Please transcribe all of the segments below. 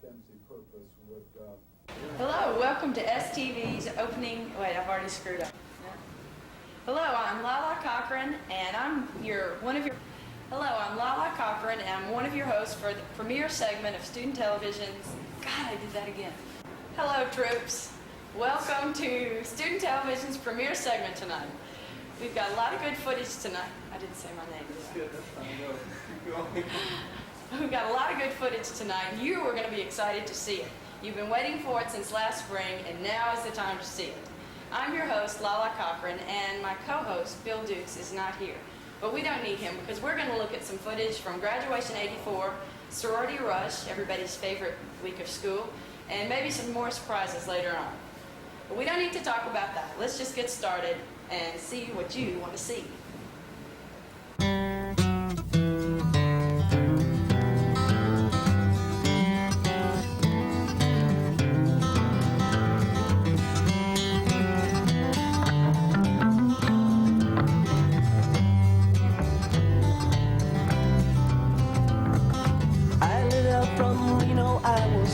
fancy purpose would... Hello, welcome to STV's opening... Wait, I've already screwed up. No. Hello, I'm LaLa Cochran, and I'm one of your hosts for the premiere segment of Student Television's... God, I did that again. Hello, troops. Welcome to Student Television's premiere segment tonight. We've got a lot of good footage tonight. I didn't say my name. That's good, that's fine. Go. Keep going. We've got a lot of good footage tonight. You are going to be excited to see it. You've been waiting for it since last spring, and now is the time to see it. I'm your host, LaLa Cochran, and my co-host, Bill Dukes, is not here. But we don't need him because we're going to look at some footage from Graduation 84, Sorority Rush, everybody's favorite week of school, and maybe some more surprises later on. But we don't need to talk about that. Let's just get started and see what you want to see.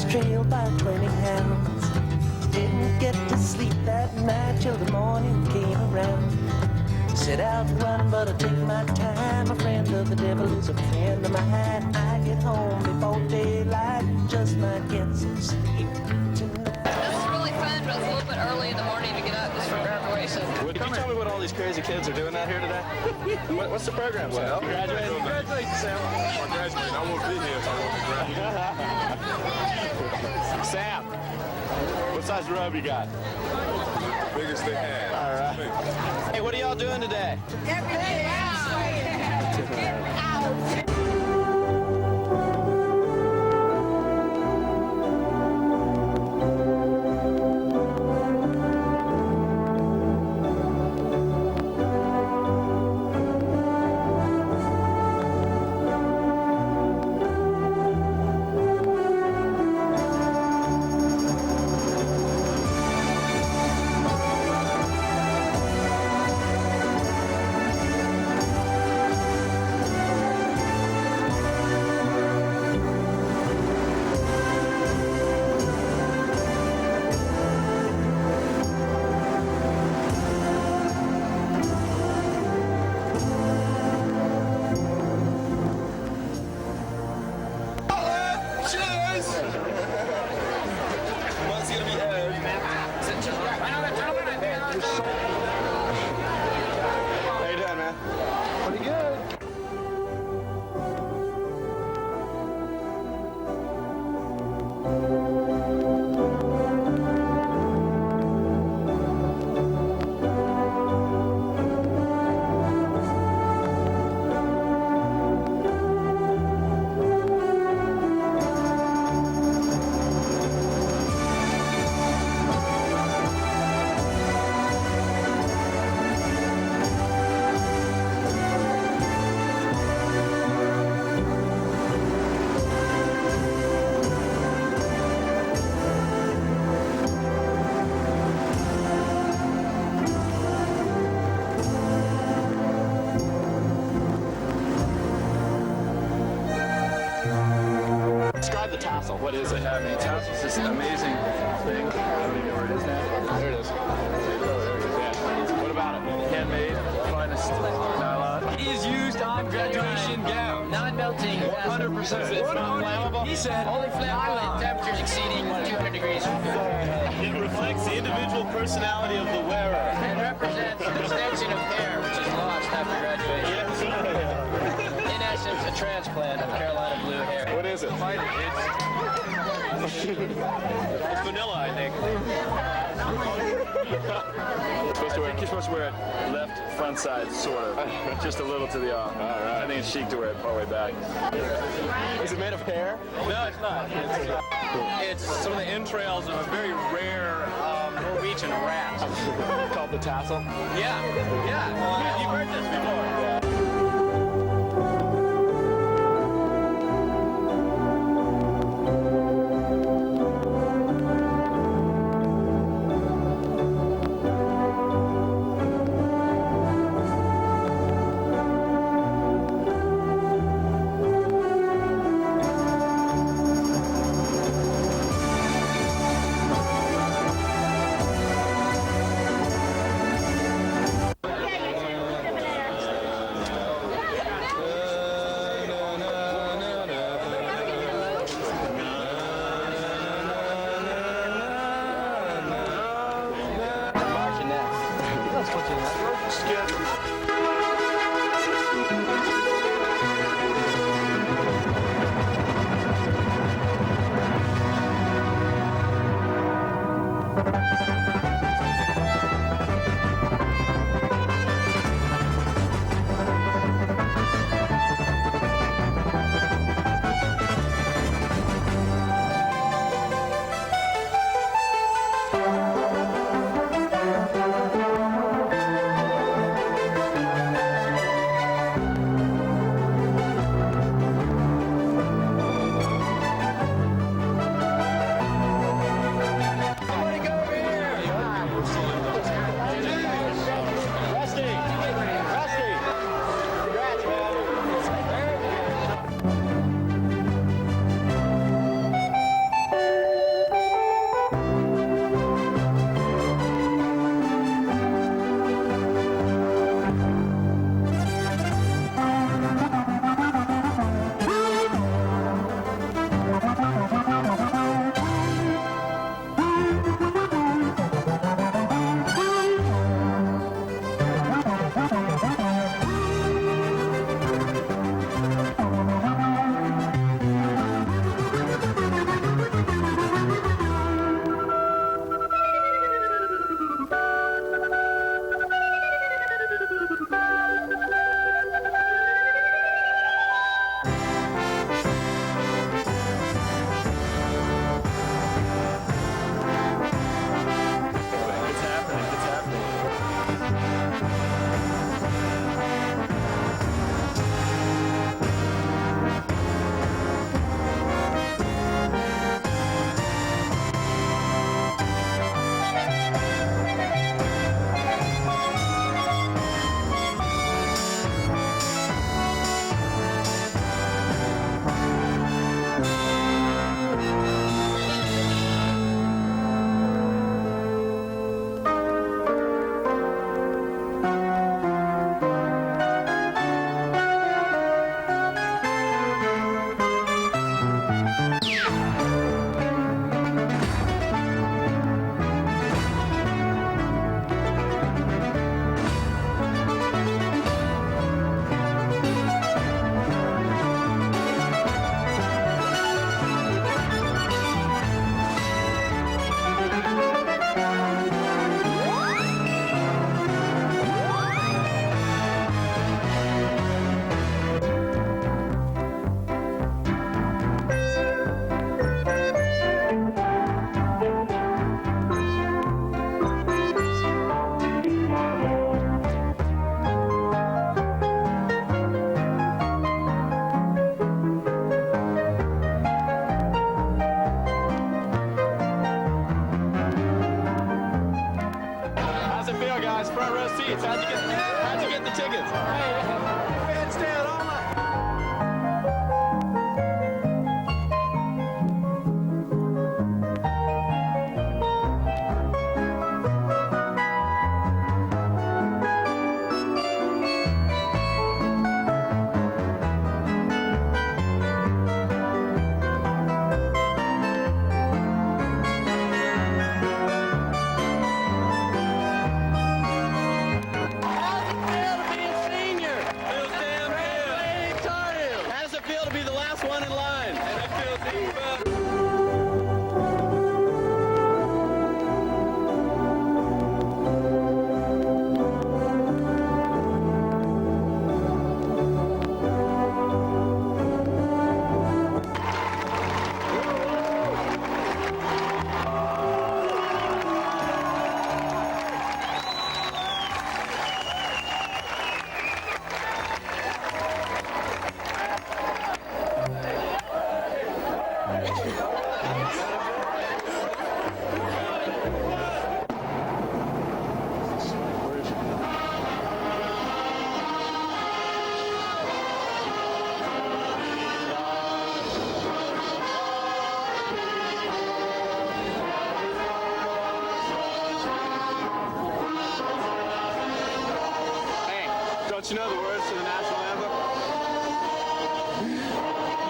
Trailed by 20 hounds. Didn't get to sleep that night till the morning came around. Set out to run, but I take my time. A friend of the devil is a friend of mine. I get home before daylight, just might get some sleep tonight. This is really fun, but it's a little bit early in the morning to get up just for graduation. Could you tell me what all these crazy kids are doing out here today? What's the program, Sam? Well, Congratulations, Sam. I'm graduating. I won't be here if I won't graduate. Sam, what size robe you got? Biggest they had. All right. Hey, what are y'all doing today? Everything out. Describe the tassel. What is it? I mean, tassel's this amazing thing. I don't even know where it is now. There it is. Yeah. What about it? Handmade, finest nylon. It is used on graduation gowns. Non-melting. 100%. It's not flammable? He said Only flammable at temperatures exceeding 200 degrees. It reflects the individual personality of the wearer. And represents an extension of hair which is lost after graduation. In essence, a transplant of Carolina blue hair. What is it? It's vanilla, I think. You're supposed to wear it left front side, sort of. Just a little to the off. All right. I think it's chic to wear it all the way back. Is it made of hair? No, it's not. It's some of the entrails of a very rare Norwegian rat. Called the tassel? Yeah. You've heard this before. seats. How'd you get the tickets? Hey, man, stay out all night. Don't you know the words to the national anthem?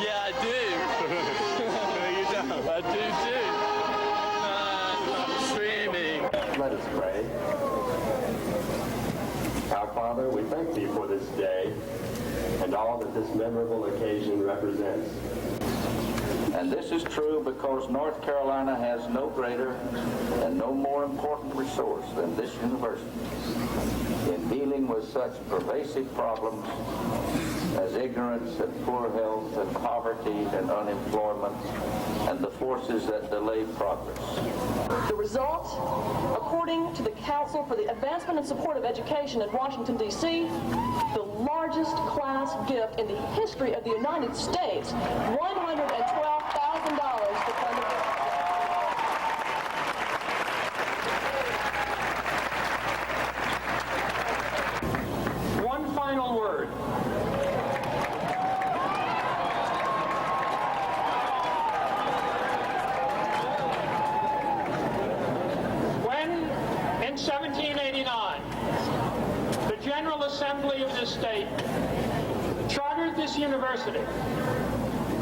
Yeah, I do. No, you don't. I do too. I'm streaming. Let us pray. Our Father, we thank Thee for this day and all that this memorable occasion represents. And this is true because North Carolina has no greater and no more important resource than this university in dealing with such pervasive problems as ignorance and poor health and poverty and unemployment and the forces that delay progress. The result, according to the Council for the Advancement and Support of Education in Washington, D.C., the largest class gift in the history of the United States, $112,000 to fund the One final word. When, in 1789, the General Assembly of this state chartered this university,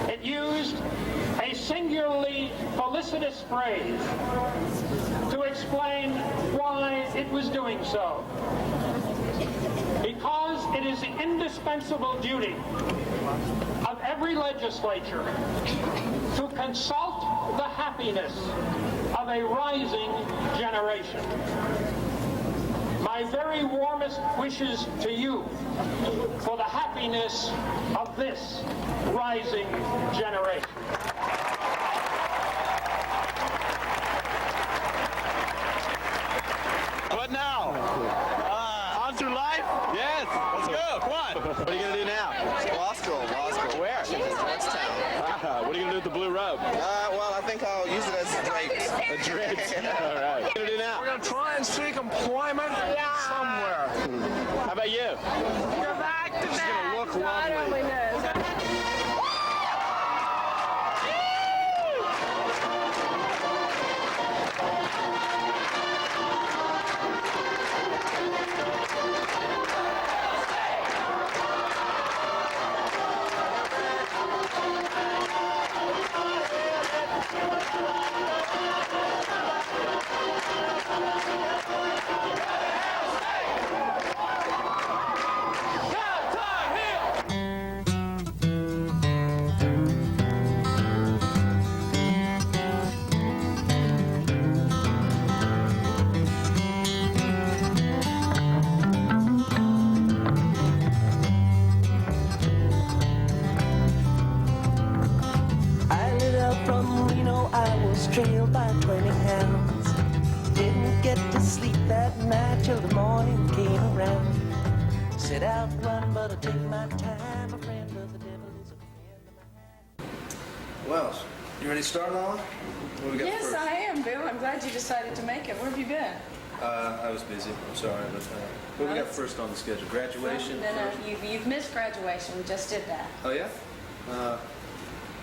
it used a singularly felicitous phrase to explain why it was doing so. Because it is the indispensable duty of every legislature to consult the happiness of a rising generation. My very warmest wishes to you for the happiness of this rising generation. What now? On through life? Yes. Let's go. Come on. What are you going to do now? Law school. Where? Georgetown. What are you going to do with the blue robe? Well, I think I'll use it as drapes. A drapes. All right. What are you going to do now? We're going to try and seek employment somewhere. How about you? Go back to She's going to look lovely. God only knows. Trailed by 20 hounds. Didn't get to sleep that night till the morning came around. Set out one, but I take my time. A friend of the devil is a friend of mine. Well, you ready to start, LaLa? What do we got Yes, first? I am, Bill. I'm glad you decided to make it. Where have you been? I was busy. I'm sorry, but what we got first on the schedule? Graduation? No, you've missed graduation. We just did that. Oh, yeah?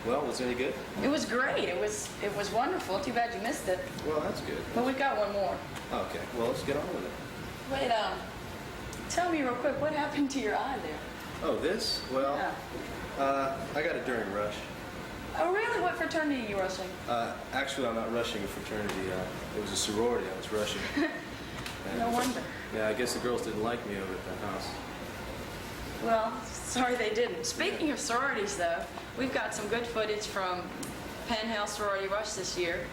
Well, was it any good? It was great. It was wonderful. Too bad you missed it. Well, that's good. But we've got one more. Okay, well, let's get on with it. Wait, tell me real quick, what happened to your eye there? Oh, this? Well, Yeah. I got it during rush. Oh, really? What fraternity are you rushing? Actually, I'm not rushing a fraternity. It was a sorority I was rushing. No wonder. Yeah, I guess the girls didn't like me over at the house. Well, sorry they didn't. Speaking of sororities, though, we've got some good footage from Pentes Sorority Rush this year.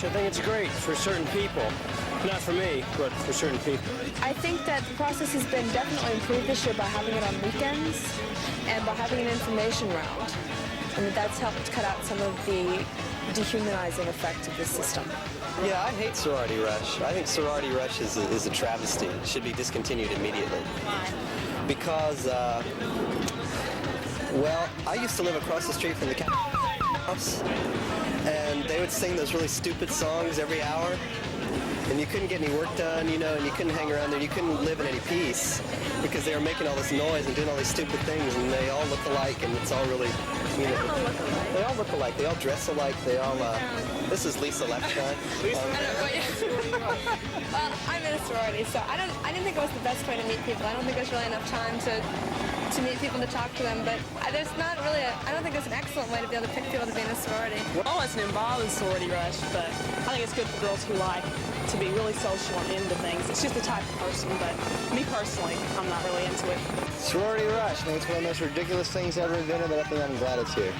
I think it's great for certain people. Not for me, but for certain people. I think that the process has been definitely improved this year by having it on weekends and by having an information round. And that's helped cut out some of the dehumanizing effect of the system. Yeah, I hate sorority rush. I think sorority rush is a travesty. It should be discontinued immediately. Why? Because, well, I used to live across the street from the house, and they would sing those really stupid songs every hour, and you couldn't get any work done, you know, and you couldn't hang around there. You couldn't live in any peace because they were making all this noise and doing all these stupid things, and they all look alike, and it's all really, you know, they all look alike. They all dress alike. They all, this is Lisa Lepstein. Well, I'm in a sorority, so I didn't think it was the best way to meet people. I don't think there's really enough time to meet people and to talk to them, but there's not really I don't think there's an excellent way to be able to pick people to be in a sorority. Well, I wasn't involved in sorority rush, but I think it's good for girls who like to be really social and into things. It's just the type of person, but me personally, I'm not really into it. Sorority rush, I think it's one of the most ridiculous things ever invented, but I think I'm glad it's here.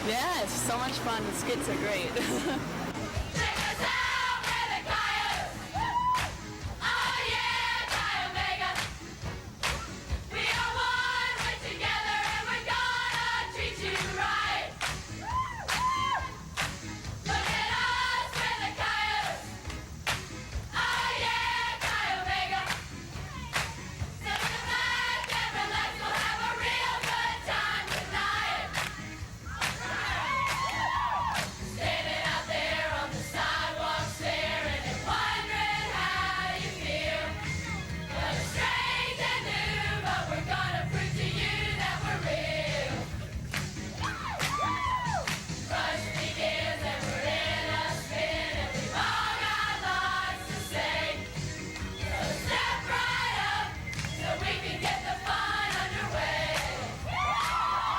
Yeah, it's so much fun. The skits are great.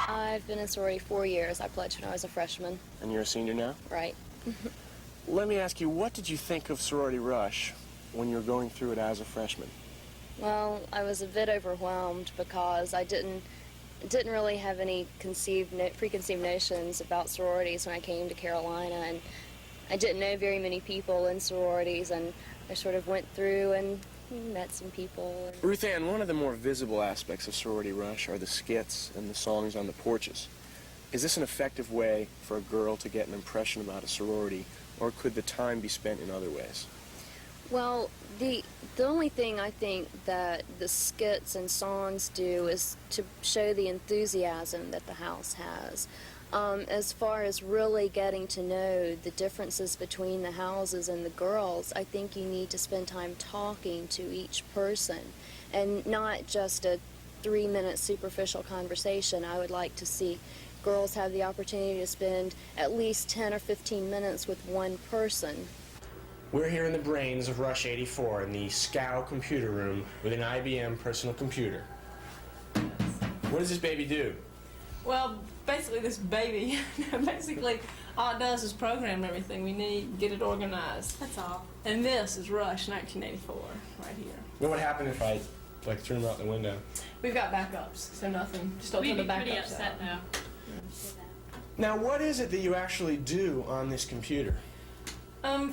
I've been in sorority 4 years. I pledged when I was a freshman. And you're a senior now? Right. Let me ask you, what did you think of sorority rush when you were going through it as a freshman? Well, I was a bit overwhelmed because I didn't didn't really have any preconceived notions about sororities when I came to Carolina, and I didn't know very many people in sororities, and I sort of went through and met some people. Ruth Ann, one of the more visible aspects of Sorority Rush are the skits and the songs on the porches. Is this an effective way for a girl to get an impression about a sorority, or could the time be spent in other ways? Well, the only thing I think that the skits and songs do is to show the enthusiasm that the house has. As far as really getting to know the differences between the houses and the girls, I think you need to spend time talking to each person and not just a 3-minute superficial conversation. I would like to see girls have the opportunity to spend at least 10 or 15 minutes with one person. We're here in the brains of Rush 84 in the SCOW computer room with an IBM personal computer. What does this baby do? Well, basically this baby, basically all it does is program everything we need, get it organized. That's all. And this is Rush 1984 right here. What would happen if I threw him out the window? We've got backups, so nothing. Just don't turn the backups out. We'd be pretty upset now. Now, what is it that you actually do on this computer?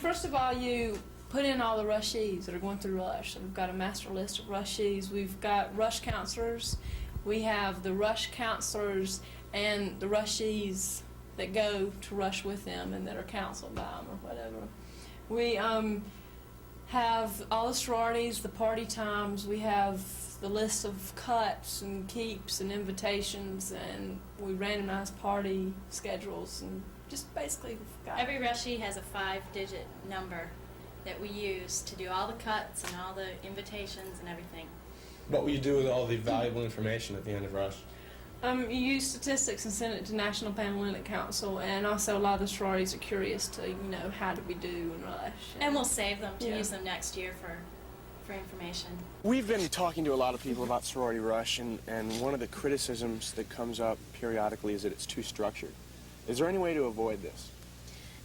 First of all, you put in all the rushees that are going through Rush. So we've got a master list of rushees. We've got Rush counselors. We have the Rush counselors and the rushees that go to Rush with them and that are counseled by them or whatever. We have all the sororities, the party times. We have the list of cuts and keeps and invitations, and we randomize party schedules and just basically got Every rushie has a 5-digit number that we use to do all the cuts and all the invitations and everything. What will you do with all the valuable information at the end of Rush? You use statistics and send it to National Panhellenic Council, and also a lot of the sororities are curious to, how did we do in Rush. And we'll save them to use them next year for information. We've been talking to a lot of people about Sorority Rush, and one of the criticisms that comes up periodically is that it's too structured. Is there any way to avoid this?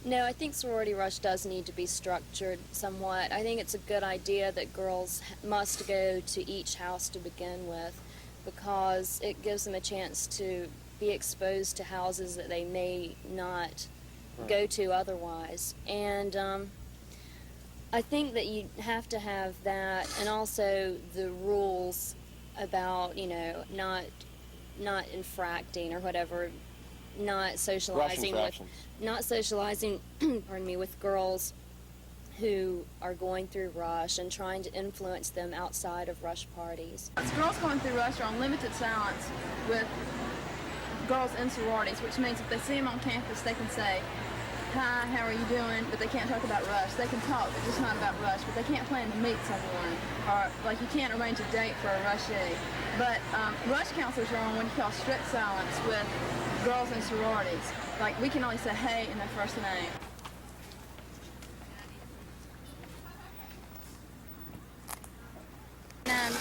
No, I think Sorority Rush does need to be structured somewhat. I think it's a good idea that girls must go to each house to begin with, because it gives them a chance to be exposed to houses that they may not go to otherwise. And I think that you have to have that, and also the rules about, not infracting or whatever, not socializing pardon me, with girls who are going through Rush and trying to influence them outside of Rush parties. Girls going through Rush are on limited silence with girls in sororities, which means if they see them on campus, they can say, "Hi, how are you doing?" But they can't talk about Rush. They can talk, but just not about Rush. But they can't plan to meet someone, or you can't arrange a date for a rushie. But Rush counselors are on what you call strict silence with girls in sororities. We can only say "hey" in their first name.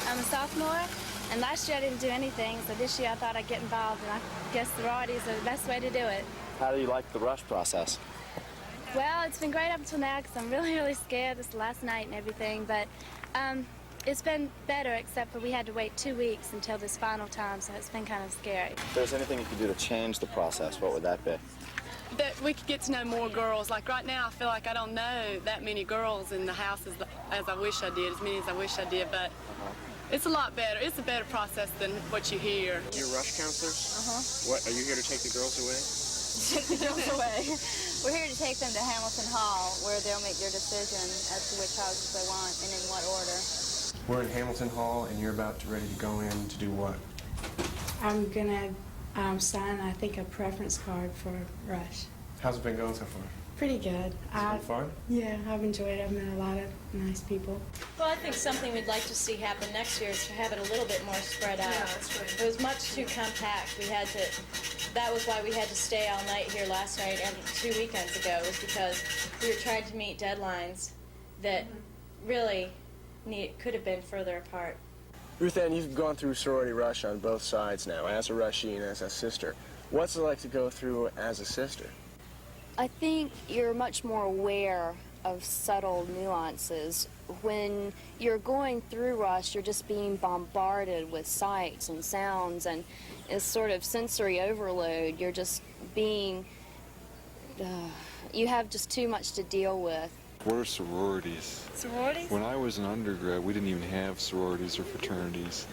I'm a sophomore, and last year I didn't do anything, so this year I thought I'd get involved, and I guess sororities are the best way to do it. How do you like the Rush process? Well, it's been great up until now because I'm really, really scared this last night and everything, but it's been better, except for we had to wait 2 weeks until this final time, so it's been kind of scary. If there's anything you could do to change the process, what would that be? That we could get to know more girls. Like right now, I feel like I don't know that many girls in the house as I wish I did, as many as I wish I did, but it's a lot better. It's a better process than what you hear. You're Rush counselors? What, are you here to take the girls away? Take the girls away. We're here to take them to Hamilton Hall, where they'll make their decision as to which houses they want and in what order. We're in Hamilton Hall, and you're about to ready to go in to do what? I'm gonna sign, I think, a preference card for Rush. How's it been going so far? Pretty good. It's been fun? Yeah, I've enjoyed it. I've met a lot of nice people. Well, I think something we'd like to see happen next year is to have it a little bit more spread out. Yeah, that's right. It was much too compact. That was why we had to stay all night here last night and 2 weekends ago, was because we were trying to meet deadlines that really could have been further apart. Ruth Ann, you've gone through Sorority Rush on both sides now, as a rushie and as a sister. What's it like to go through as a sister? I think you're much more aware of subtle nuances when you're going through Rush, you're just being bombarded with sights and sounds, and it's sort of sensory overload. You're just being, you have just too much to deal with. What are sororities? Sororities? When I was an undergrad, we didn't even have sororities or fraternities.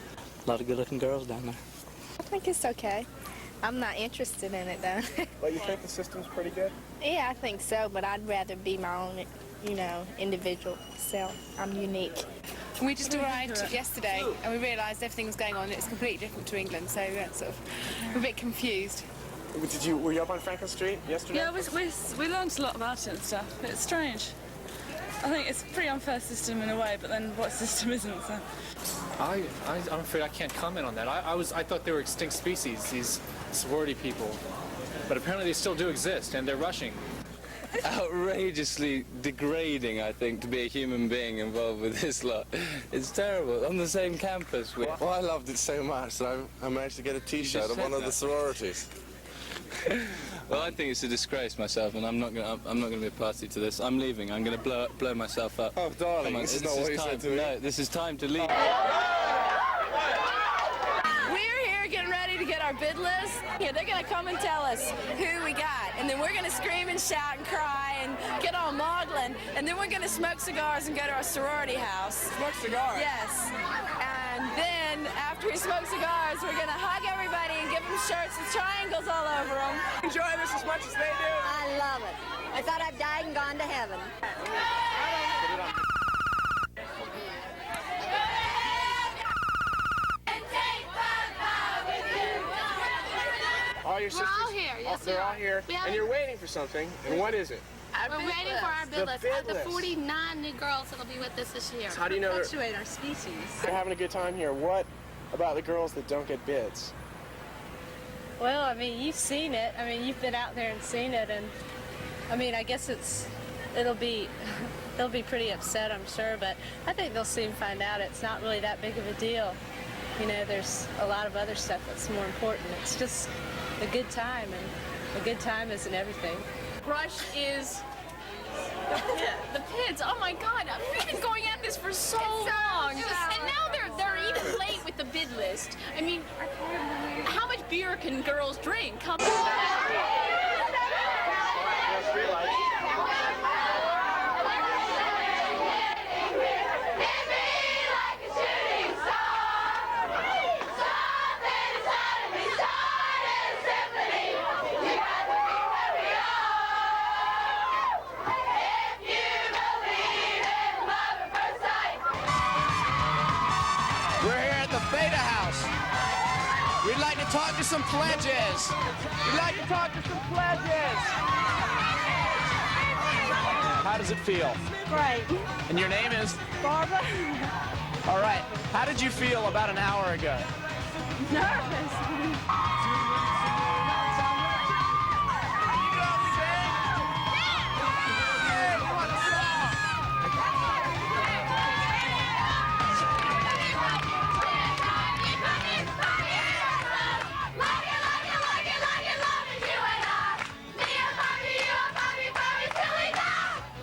A lot of good-looking girls down there. I think it's okay. I'm not interested in it, though. But you think the system's pretty good? Yeah, I think so, but I'd rather be my own, you know, individual self. I'm unique. We just arrived yesterday and we realised everything was going on. It's completely different to England, so we're sort of a bit confused. Were you up on Franklin Street yesterday? Yeah, we learned a lot about it and stuff. It's strange. I think it's a pretty unfair system in a way, but then what system isn't? So. I'm afraid I can't comment on that. I thought they were extinct species, these sorority people, but apparently they still do exist, and they're rushing. Outrageously degrading, I think, to be a human being involved with this lot. It's terrible. On the same campus. Well, I loved it so much that I managed to get a T-shirt of one of the sororities. Well, I think it's a disgrace myself, and I'm not going to be a party to this. I'm leaving. I'm going to blow myself up. Oh, darling, this is not what you said to me. No, this is time to leave. We're here getting ready to get our bid list. Yeah, they're going to come and tell us who we got, and then we're going to scream and shout and cry and get all maudlin, and then we're going to smoke cigars and go to our sorority house. Smoke cigars? Yes. And then after we smoke cigars, we're going to hug everybody and give them shirts with triangles all over them. Enjoy this as much as they do? I love it. I thought I'd died and gone to heaven. All your sisters? We're all here. Yes, they're all here. And you're waiting for something. And what is it? We're waiting for our bid list. The 49 new girls that'll be with us this year. How do you know perpetuate our species? They're having a good time here. What about the girls that don't get bids? Well, I mean, you've seen it. I mean, you've been out there and seen it, and I mean, I guess they'll be pretty upset, I'm sure, but I think they'll soon find out it's not really that big of a deal. You know, there's a lot of other stuff that's more important. It's just a good time, and a good time isn't everything. Rush is the Pentes. Oh my God, we've been going at this for so long, and now they're even late with the bid list. I mean, how much beer can girls drink? Come on. We'd like to talk to some pledges. We'd like to talk to some pledges. How does it feel? Great. And your name is? Barbara. All right. How did you feel about an hour ago? Nervous.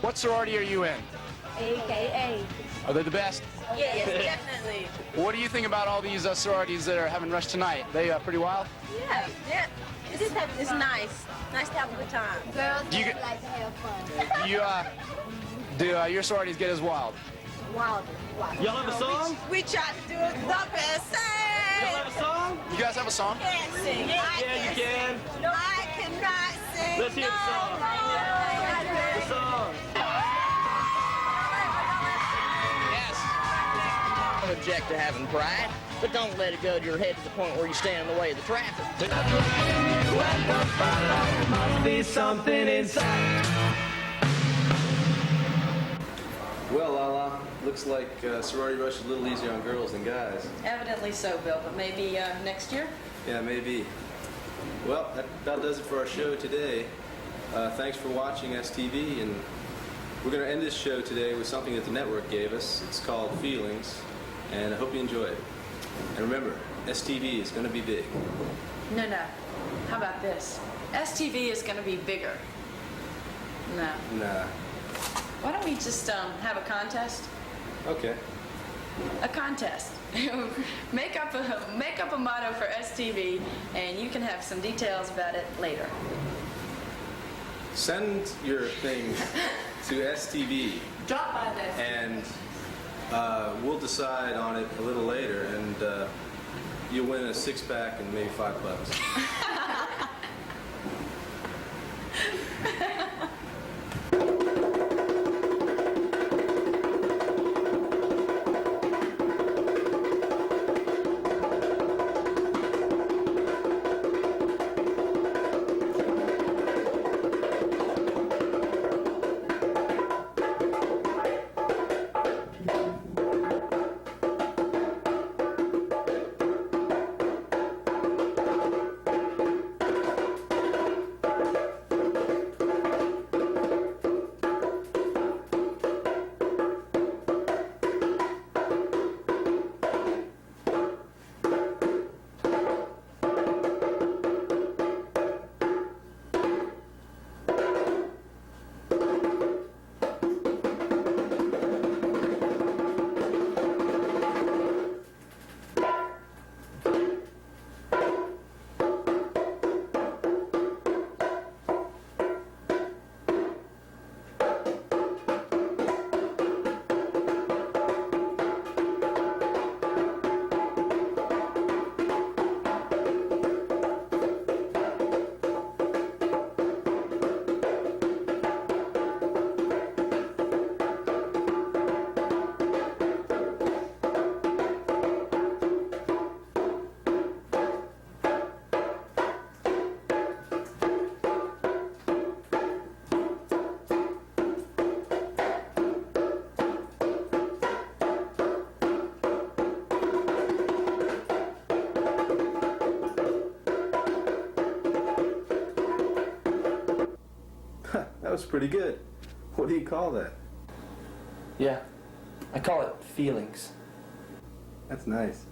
What sorority are you in? AKA. Are they the best? Yes, definitely. What do you think about all these sororities that are having rush tonight? They pretty wild? Yeah. It's nice. Nice to have a good time. Girls Do you get- like to have fun. Do your sororities get as wild? Wild. Y'all have a song? We try to do it the best. Y'all have a song? You guys have a song? Can't sing. Yeah, you can. No, I cannot sing. Let's hear the song. The song. Yes. Object to having pride, but don't let it go to your head to the point where you stand in the way of the traffic. Must be something inside. Well, LaLa, looks like sorority rush is a little easier on girls than guys. Evidently so, Bill, but maybe next year? Yeah, maybe. Well, that about does it for our show today. Thanks for watching STV, and we're going to end this show today with something that the network gave us. It's called Feelings, and I hope you enjoy it. And remember, STV is going to be big. No. How about this? STV is going to be bigger. No. Nah. Why don't we just have a contest? Okay. A contest. Make up a motto for STV, and you can have some details about it later. Send your thing to STV. Drop by this. And we'll decide on it a little later, and you'll win a six-pack and maybe $5. That was pretty good. What do you call that? Yeah, I call it feelings. That's nice.